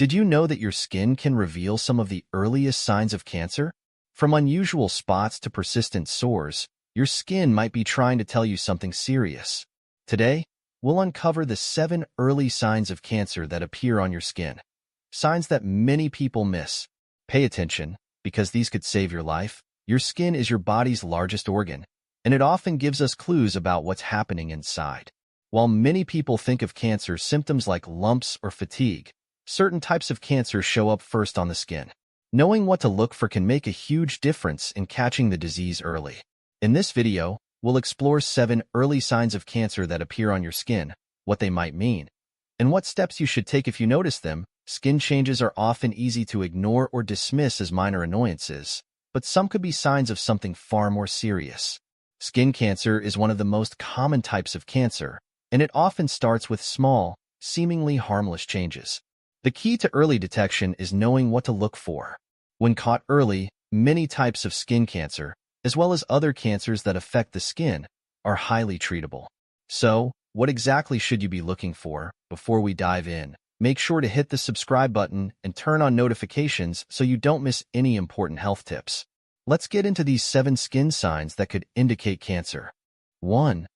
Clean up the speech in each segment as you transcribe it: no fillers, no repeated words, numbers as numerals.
Did you know that your skin can reveal some of the earliest signs of cancer? From unusual spots to persistent sores, your skin might be trying to tell you something serious. Today, we'll uncover the 7 early signs of cancer that appear on your skin. Signs that many people miss. Pay attention, because these could save your life. Your skin is your body's largest organ, and it often gives us clues about what's happening inside. While many people think of cancer symptoms like lumps or fatigue, certain types of cancer show up first on the skin. Knowing what to look for can make a huge difference in catching the disease early. In this video, we'll explore 7 early signs of cancer that appear on your skin, what they might mean, and what steps you should take if you notice them. Skin changes are often easy to ignore or dismiss as minor annoyances, but some could be signs of something far more serious. Skin cancer is one of the most common types of cancer, and it often starts with small, seemingly harmless changes. The key to early detection is knowing what to look for. When caught early, many types of skin cancer, as well as other cancers that affect the skin, are highly treatable. So, what exactly should you be looking for? Before we dive in, make sure to hit the subscribe button and turn on notifications so you don't miss any important health tips. Let's get into these 7 skin signs that could indicate cancer. 1.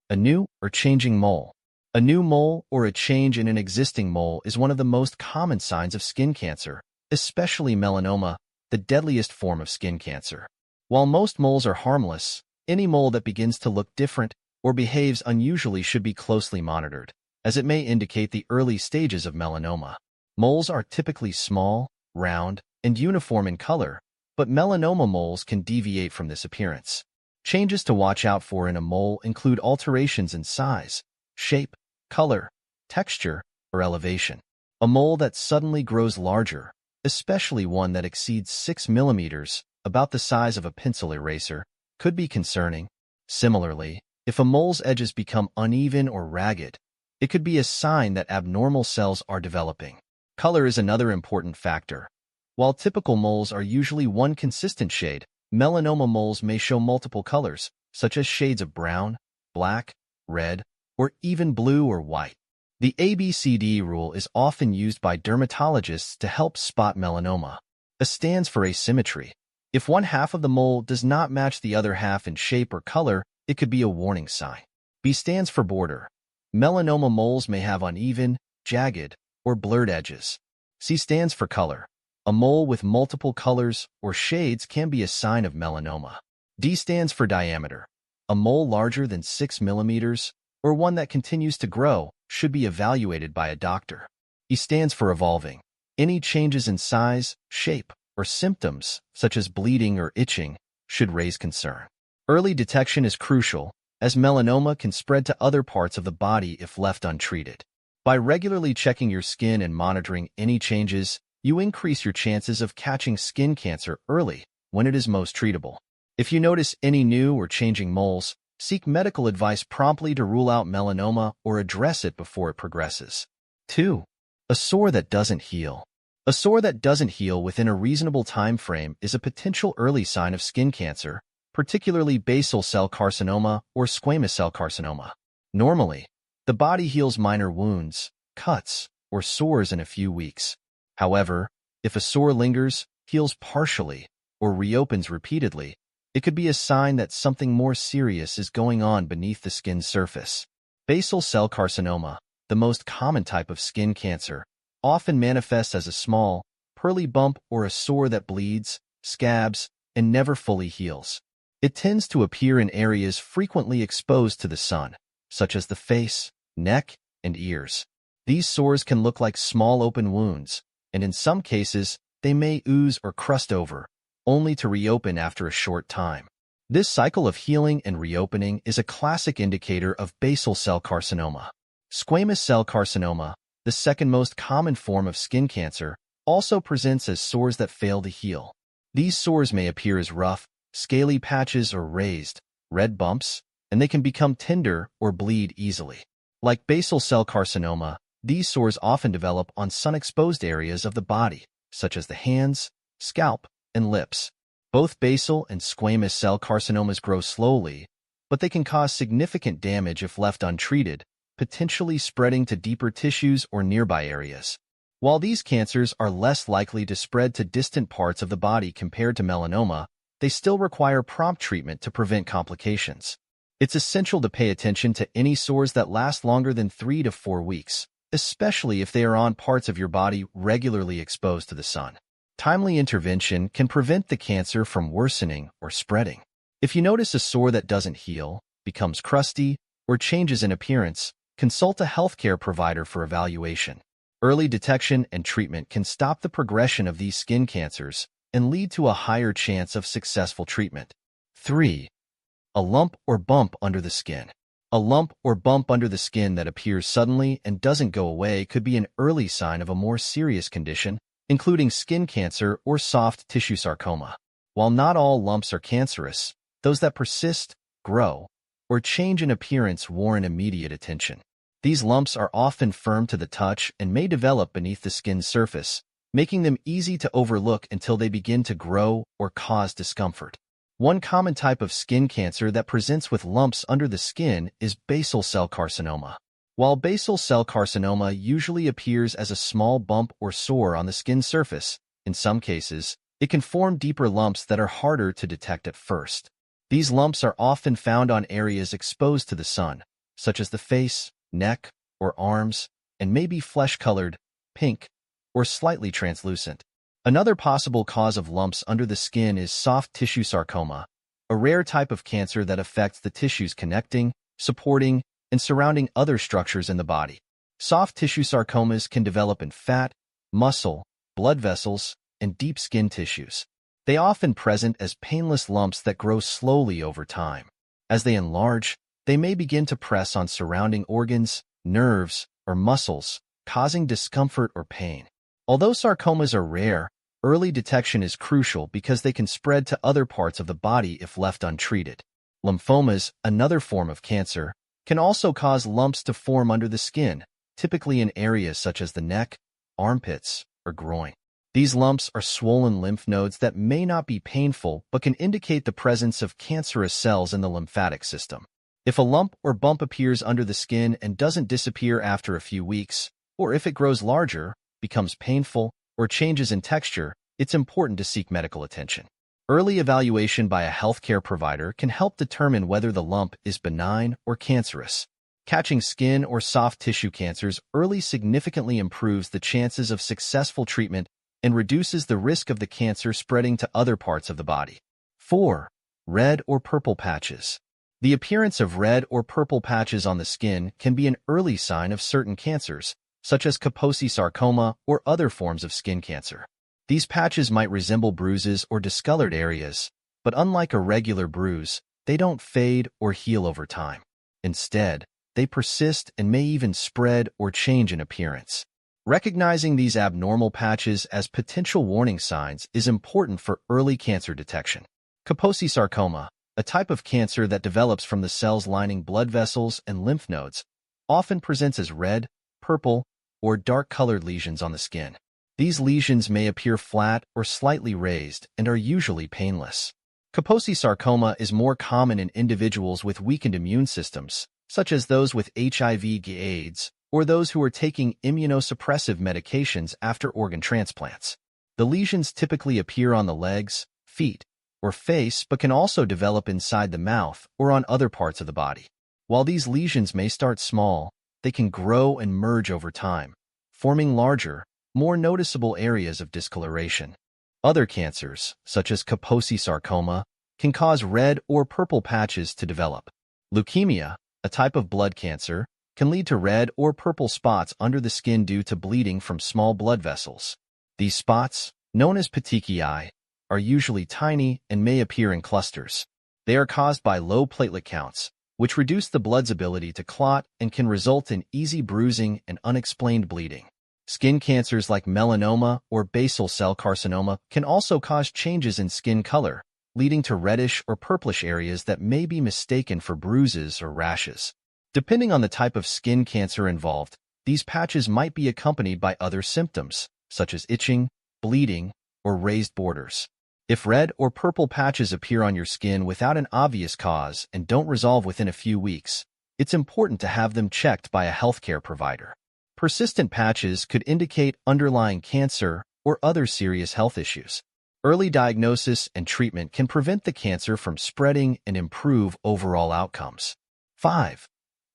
A new or changing mole. A new mole or a change in an existing mole is one of the most common signs of skin cancer, especially melanoma, the deadliest form of skin cancer. While most moles are harmless, any mole that begins to look different or behaves unusually should be closely monitored, as it may indicate the early stages of melanoma. Moles are typically small, round, and uniform in color, but melanoma moles can deviate from this appearance. Changes to watch out for in a mole include alterations in size, shape, color, texture, or elevation. A mole that suddenly grows larger, especially one that exceeds 6 millimeters, about the size of a pencil eraser, could be concerning. Similarly, if a mole's edges become uneven or ragged, it could be a sign that abnormal cells are developing. Color is another important factor. While typical moles are usually one consistent shade, melanoma moles may show multiple colors, such as shades of brown, black, red, or even blue or white. The ABCD rule is often used by dermatologists to help spot melanoma. A stands for asymmetry. If one half of the mole does not match the other half in shape or color, it could be a warning sign. B stands for border. Melanoma moles may have uneven, jagged, or blurred edges. C stands for color. A mole with multiple colors or shades can be a sign of melanoma. D stands for diameter. A mole larger than 6 millimeters, or one that continues to grow, should be evaluated by a doctor. E stands for evolving. Any changes in size, shape, or symptoms, such as bleeding or itching, should raise concern. Early detection is crucial, as melanoma can spread to other parts of the body if left untreated. By regularly checking your skin and monitoring any changes, you increase your chances of catching skin cancer early when it is most treatable. If you notice any new or changing moles, seek medical advice promptly to rule out melanoma or address it before it progresses. 2. A sore that doesn't heal. A sore that doesn't heal within a reasonable time frame is a potential early sign of skin cancer, particularly basal cell carcinoma or squamous cell carcinoma. Normally, the body heals minor wounds, cuts, or sores in a few weeks. However, if a sore lingers, heals partially, or reopens repeatedly, it could be a sign that something more serious is going on beneath the skin's surface. Basal cell carcinoma, the most common type of skin cancer, often manifests as a small, pearly bump or a sore that bleeds, scabs, and never fully heals. It tends to appear in areas frequently exposed to the sun, such as the face, neck, and ears. These sores can look like small open wounds, and in some cases, they may ooze or crust over, only to reopen after a short time. This cycle of healing and reopening is a classic indicator of basal cell carcinoma. Squamous cell carcinoma, the second most common form of skin cancer, also presents as sores that fail to heal. These sores may appear as rough, scaly patches or raised, red bumps, and they can become tender or bleed easily. Like basal cell carcinoma, these sores often develop on sun-exposed areas of the body, such as the hands, scalp, and lips. Both basal and squamous cell carcinomas grow slowly, but they can cause significant damage if left untreated, potentially spreading to deeper tissues or nearby areas. While these cancers are less likely to spread to distant parts of the body compared to melanoma, they still require prompt treatment to prevent complications. It's essential to pay attention to any sores that last longer than 3 to 4 weeks, especially if they are on parts of your body regularly exposed to the sun. Timely intervention can prevent the cancer from worsening or spreading. If you notice a sore that doesn't heal, becomes crusty, or changes in appearance, consult a healthcare provider for evaluation. Early detection and treatment can stop the progression of these skin cancers and lead to a higher chance of successful treatment. 3. A lump or bump under the skin. A lump or bump under the skin that appears suddenly and doesn't go away could be an early sign of a more serious condition, including skin cancer or soft tissue sarcoma. While not all lumps are cancerous, those that persist, grow, or change in appearance warrant immediate attention. These lumps are often firm to the touch and may develop beneath the skin's surface, making them easy to overlook until they begin to grow or cause discomfort. One common type of skin cancer that presents with lumps under the skin is basal cell carcinoma. While basal cell carcinoma usually appears as a small bump or sore on the skin surface, in some cases, it can form deeper lumps that are harder to detect at first. These lumps are often found on areas exposed to the sun, such as the face, neck, or arms, and may be flesh-colored, pink, or slightly translucent. Another possible cause of lumps under the skin is soft tissue sarcoma, a rare type of cancer that affects the tissues connecting, supporting, and surrounding other structures in the body. Soft tissue sarcomas can develop in fat, muscle, blood vessels, and deep skin tissues. They are often present as painless lumps that grow slowly over time. As they enlarge, they may begin to press on surrounding organs, nerves, or muscles, causing discomfort or pain. Although sarcomas are rare, early detection is crucial because they can spread to other parts of the body if left untreated. Lymphomas, another form of cancer, can also cause lumps to form under the skin, typically in areas such as the neck, armpits, or groin. These lumps are swollen lymph nodes that may not be painful but can indicate the presence of cancerous cells in the lymphatic system. If a lump or bump appears under the skin and doesn't disappear after a few weeks, or if it grows larger, becomes painful, or changes in texture, it's important to seek medical attention. Early evaluation by a healthcare provider can help determine whether the lump is benign or cancerous. Catching skin or soft tissue cancers early significantly improves the chances of successful treatment and reduces the risk of the cancer spreading to other parts of the body. 4. Red or purple patches. The appearance of red or purple patches on the skin can be an early sign of certain cancers, such as Kaposi sarcoma or other forms of skin cancer. These patches might resemble bruises or discolored areas, but unlike a regular bruise, they don't fade or heal over time. Instead, they persist and may even spread or change in appearance. Recognizing these abnormal patches as potential warning signs is important for early cancer detection. Kaposi sarcoma, a type of cancer that develops from the cells lining blood vessels and lymph nodes, often presents as red, purple, or dark-colored lesions on the skin. These lesions may appear flat or slightly raised and are usually painless. Kaposi sarcoma is more common in individuals with weakened immune systems, such as those with HIV/AIDS or those who are taking immunosuppressive medications after organ transplants. The lesions typically appear on the legs, feet, or face but can also develop inside the mouth or on other parts of the body. While these lesions may start small, they can grow and merge over time, forming larger, more noticeable areas of discoloration. Other cancers, such as Kaposi sarcoma, can cause red or purple patches to develop. Leukemia, a type of blood cancer, can lead to red or purple spots under the skin due to bleeding from small blood vessels. These spots, known as petechiae, are usually tiny and may appear in clusters. They are caused by low platelet counts, which reduce the blood's ability to clot and can result in easy bruising and unexplained bleeding. Skin cancers like melanoma or basal cell carcinoma can also cause changes in skin color, leading to reddish or purplish areas that may be mistaken for bruises or rashes. Depending on the type of skin cancer involved, these patches might be accompanied by other symptoms, such as itching, bleeding, or raised borders. If red or purple patches appear on your skin without an obvious cause and don't resolve within a few weeks, it's important to have them checked by a healthcare provider. Persistent patches could indicate underlying cancer or other serious health issues. Early diagnosis and treatment can prevent the cancer from spreading and improve overall outcomes. 5.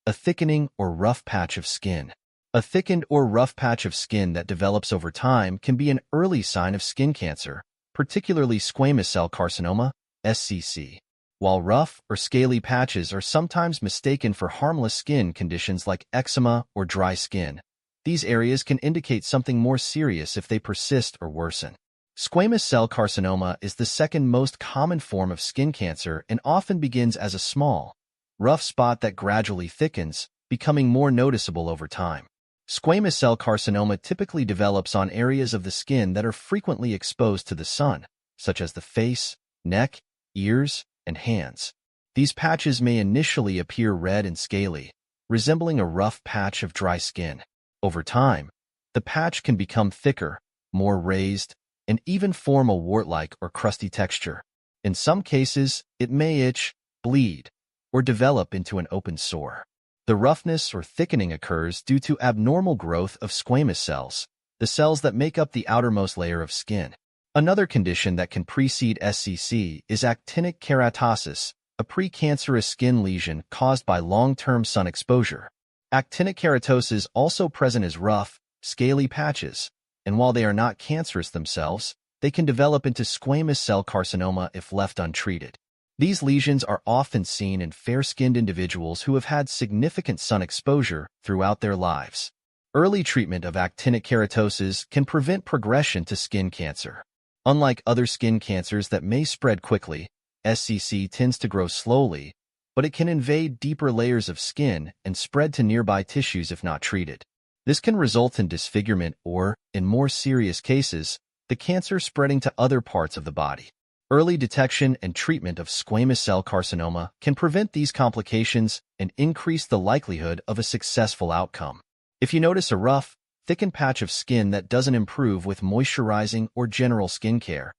A thickening or rough patch of skin. A thickened or rough patch of skin that develops over time can be an early sign of skin cancer, particularly squamous cell carcinoma, SCC. While rough or scaly patches are sometimes mistaken for harmless skin conditions like eczema or dry skin, these areas can indicate something more serious if they persist or worsen. Squamous cell carcinoma is the second most common form of skin cancer and often begins as a small, rough spot that gradually thickens, becoming more noticeable over time. Squamous cell carcinoma typically develops on areas of the skin that are frequently exposed to the sun, such as the face, neck, ears, and hands. These patches may initially appear red and scaly, resembling a rough patch of dry skin. Over time, the patch can become thicker, more raised, and even form a wart-like or crusty texture. In some cases, it may itch, bleed, or develop into an open sore. The roughness or thickening occurs due to abnormal growth of squamous cells, the cells that make up the outermost layer of skin. Another condition that can precede SCC is actinic keratosis, a precancerous skin lesion caused by long-term sun exposure. Actinic keratosis is also present as rough, scaly patches, and while they are not cancerous themselves, they can develop into squamous cell carcinoma if left untreated. These lesions are often seen in fair-skinned individuals who have had significant sun exposure throughout their lives. Early treatment of actinic keratosis can prevent progression to skin cancer. Unlike other skin cancers that may spread quickly, SCC tends to grow slowly, but it can invade deeper layers of skin and spread to nearby tissues if not treated. This can result in disfigurement or, in more serious cases, the cancer spreading to other parts of the body. Early detection and treatment of squamous cell carcinoma can prevent these complications and increase the likelihood of a successful outcome. If you notice a rough, thickened patch of skin that doesn't improve with moisturizing or general skincare,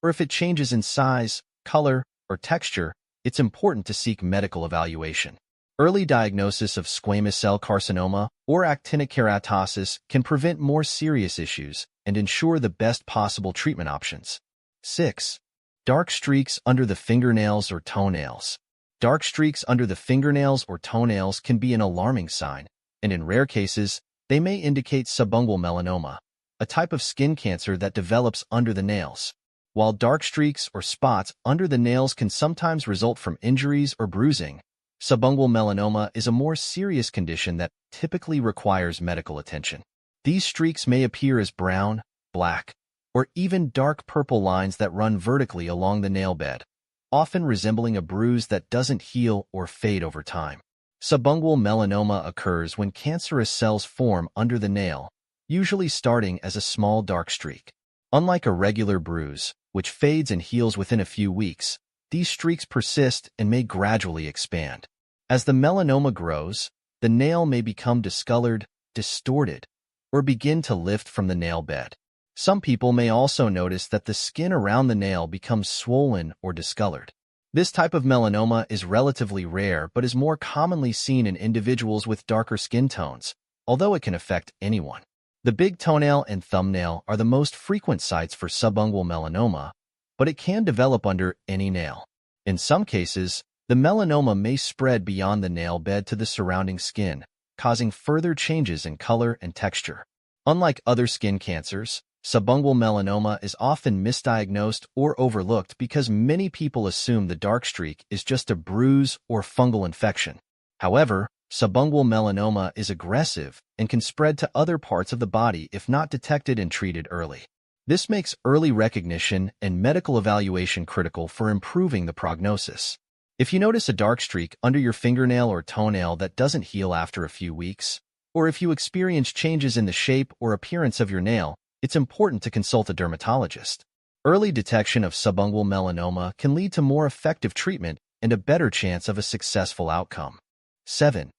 or if it changes in size, color, or texture, it's important to seek medical evaluation. Early diagnosis of squamous cell carcinoma or actinic keratosis can prevent more serious issues and ensure the best possible treatment options. 6. Dark streaks under the fingernails or toenails. Dark streaks under the fingernails or toenails can be an alarming sign, and in rare cases, they may indicate subungual melanoma, a type of skin cancer that develops under the nails. While dark streaks or spots under the nails can sometimes result from injuries or bruising, subungual melanoma is a more serious condition that typically requires medical attention. These streaks may appear as brown, black, or even dark purple lines that run vertically along the nail bed, often resembling a bruise that doesn't heal or fade over time. Subungual melanoma occurs when cancerous cells form under the nail, usually starting as a small dark streak. Unlike a regular bruise, which fades and heals within a few weeks, these streaks persist and may gradually expand. As the melanoma grows, the nail may become discolored, distorted, or begin to lift from the nail bed. Some people may also notice that the skin around the nail becomes swollen or discolored. This type of melanoma is relatively rare but is more commonly seen in individuals with darker skin tones, although it can affect anyone. The big toenail and thumbnail are the most frequent sites for subungual melanoma, but it can develop under any nail. In some cases, the melanoma may spread beyond the nail bed to the surrounding skin, causing further changes in color and texture. Unlike other skin cancers, subungual melanoma is often misdiagnosed or overlooked because many people assume the dark streak is just a bruise or fungal infection. However, subungual melanoma is aggressive and can spread to other parts of the body if not detected and treated early. This makes early recognition and medical evaluation critical for improving the prognosis. If you notice a dark streak under your fingernail or toenail that doesn't heal after a few weeks, or if you experience changes in the shape or appearance of your nail, it's important to consult a dermatologist. Early detection of subungual melanoma can lead to more effective treatment and a better chance of a successful outcome. 7.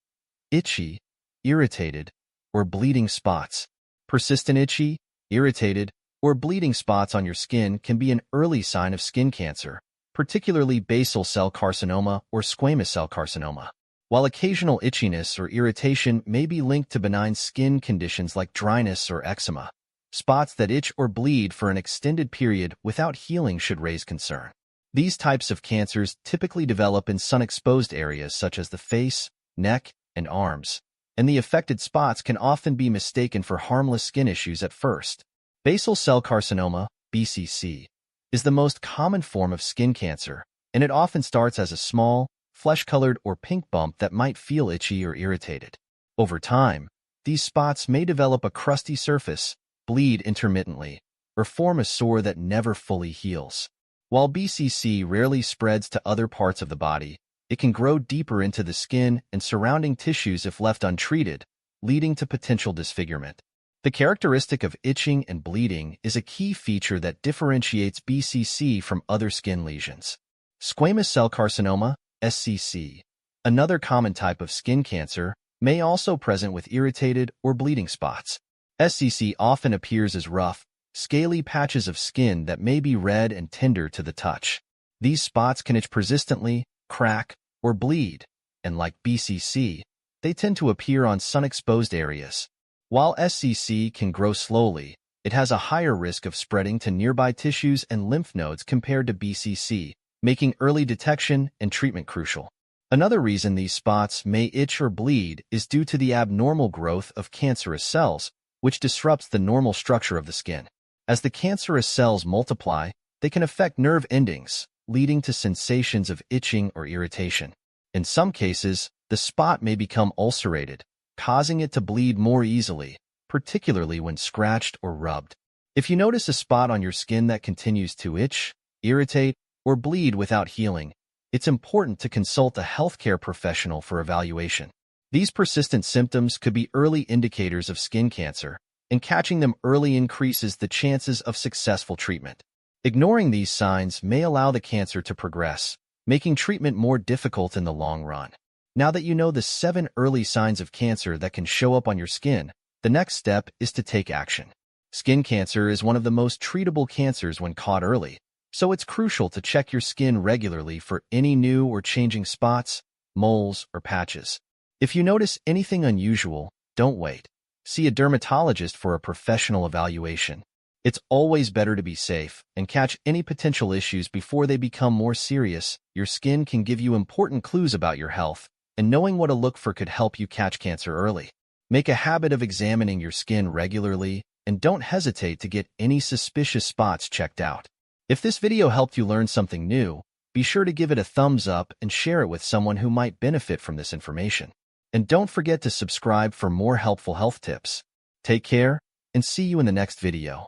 Itchy, irritated, or bleeding spots. Persistent itchy, irritated, or bleeding spots on your skin can be an early sign of skin cancer, particularly basal cell carcinoma or squamous cell carcinoma. While occasional itchiness or irritation may be linked to benign skin conditions like dryness or eczema, spots that itch or bleed for an extended period without healing should raise concern. These types of cancers typically develop in sun-exposed areas such as the face, neck, and arms, and the affected spots can often be mistaken for harmless skin issues at first. Basal cell carcinoma, BCC, is the most common form of skin cancer, and it often starts as a small, flesh-colored or pink bump that might feel itchy or irritated. Over time, these spots may develop a crusty surface, bleed intermittently, or form a sore that never fully heals. While BCC rarely spreads to other parts of the body, it can grow deeper into the skin and surrounding tissues if left untreated, leading to potential disfigurement. The characteristic of itching and bleeding is a key feature that differentiates BCC from other skin lesions. Squamous cell carcinoma, SCC, another common type of skin cancer, may also present with irritated or bleeding spots. SCC often appears as rough, scaly patches of skin that may be red and tender to the touch. These spots can itch persistently, crack, or bleed, and like BCC, they tend to appear on sun-exposed areas. While SCC can grow slowly, it has a higher risk of spreading to nearby tissues and lymph nodes compared to BCC, making early detection and treatment crucial. Another reason these spots may itch or bleed is due to the abnormal growth of cancerous cells, which disrupts the normal structure of the skin. As the cancerous cells multiply, they can affect nerve endings, leading to sensations of itching or irritation. In some cases, the spot may become ulcerated, causing it to bleed more easily, particularly when scratched or rubbed. If you notice a spot on your skin that continues to itch, irritate, or bleed without healing, it's important to consult a healthcare professional for evaluation. These persistent symptoms could be early indicators of skin cancer, and catching them early increases the chances of successful treatment. Ignoring these signs may allow the cancer to progress, making treatment more difficult in the long run. Now that you know the 7 early signs of cancer that can show up on your skin, the next step is to take action. Skin cancer is one of the most treatable cancers when caught early, so it's crucial to check your skin regularly for any new or changing spots, moles, or patches. If you notice anything unusual, don't wait. See a dermatologist for a professional evaluation. It's always better to be safe and catch any potential issues before they become more serious. Your skin can give you important clues about your health, and knowing what to look for could help you catch cancer early. Make a habit of examining your skin regularly, and don't hesitate to get any suspicious spots checked out. If this video helped you learn something new, be sure to give it a thumbs up and share it with someone who might benefit from this information. And don't forget to subscribe for more helpful health tips. Take care, and see you in the next video.